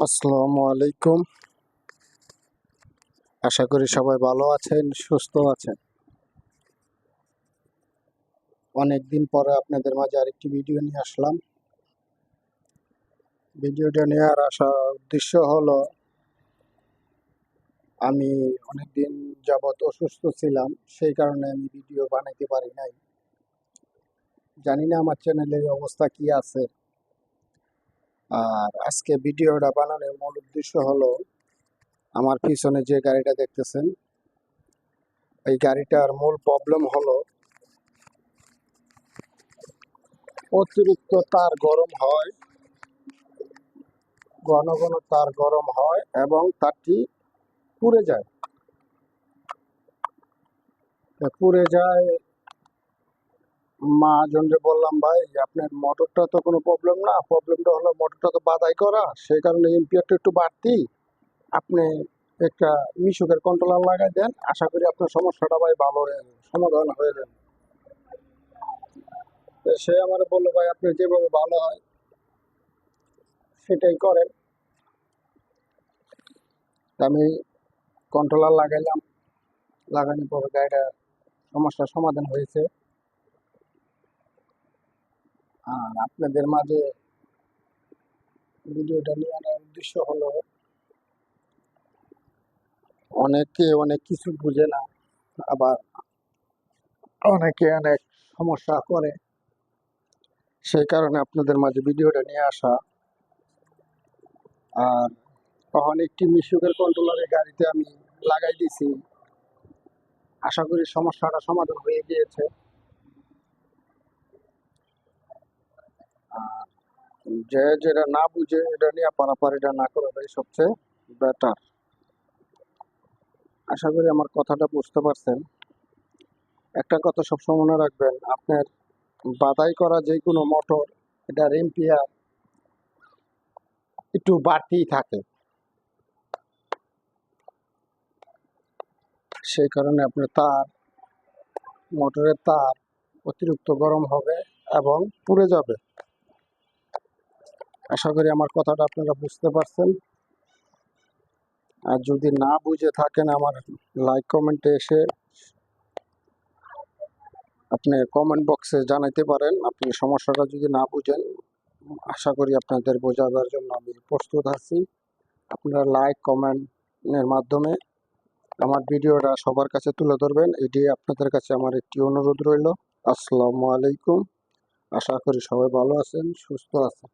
আসসালামু আলাইকুম। আশা করি সবাই ভালো আছেন, সুস্থ আছেন। অনেকদিন পরে আপনাদের মাঝে আরেকটি ভিডিও নিয়ে আসলাম। ভিডিওটা নেওয়ার উদ্দেশ্য হলো, আমি অনেকদিন যাবৎ অসুস্থ ছিলাম, সেই কারণে আমি ভিডিও বানাইতে পারি নাই। জানি না আমার চ্যানেলের অবস্থা কি আছে। আর আজকে ভিডিওটা বানানোর মূল উদ্দেশ্য হলো, আমার পিছনে যে গাড়িটা দেখতেছেন, এই গাড়িটার মূল প্রবলেম হলো অতিরিক্ত তার গরম হয়, ঘন ঘন তার গরম হয় এবং তারটি পুড়ে যায়। পুড়ে যায়, মহাজনকে বললাম, ভাই আপনার মোটরটা তো কোনো প্রবলেম না, প্রবলেমটা হলো মোটরটা তো বাদাই করা, সেই কারণে এম্পিয়ারটা একটু বাড়তি। আপনি একটা মিশুকের কন্ট্রোলার লাগাই দেন, আশা করি আপনার সমস্যাটা ভাই ভালো হয়ে যাবে, সমাধান হয়ে যাবে। সে আমার বললো, ভাই আপনি যেভাবে ভালো হয় সেটাই করেন। আমি কন্ট্রোলার লাগাইলাম, লাগানোর পর গাড়িটা সমস্যার সমাধান হয়েছে। আর আপনাদের মাঝে ভিডিওটা নিয়ে আনার উদ্দেশ্য হলো, অনেকে অনেক কিছু বুঝে না, আবার অনেকে অনেক সমস্যা করে, সেই কারণে আপনাদের মাঝে ভিডিওটা নিয়ে আসা। আর তখন একটি মিশুকের কন্ট্রোলারের গাড়িতে আমি লাগাই দিছি, আশা করি সমস্যাটা সমাধান হয়ে গিয়েছে। আর যে যেটা না বুঝে এটা নিয়ে পারাপার এটা না করাটাই সবচেয়ে বেটার। আশা করি আমার কথাটা বুঝতে পারছেন। একটা কথা সবসময় মনে রাখবেন, আপনার বাদাই করা যে কোনো মোটর, এটার এম্পিয়ার একটু বাড়তিই থাকে, সেই কারণে আপনার মোটরের তার অতিরিক্ত গরম হবে এবং পুড়ে যাবে। আশা করি আমার কথাটা আপনারা বুঝতে পারছেন। আর যদি না বুঝে থাকেন, আমার লাইক কমেন্টে এসে আপনি কমেন্ট বক্সে জানাইতে পারেন আপনি সমস্যাটা যদি না বুঝেন। আশা করি আপনাদের বোঝাবার জন্য আমি প্রস্তুত আছি। আপনারা লাইক কমেন্টের মাধ্যমে আমার ভিডিওটা সবার কাছে তুলে ধরবেন, এটি আপনাদের কাছে আমার একটি অনুরোধ রইল। আসসালামু আলাইকুম। আশা করি সবাই ভালো আছেন, সুস্থ আছেন।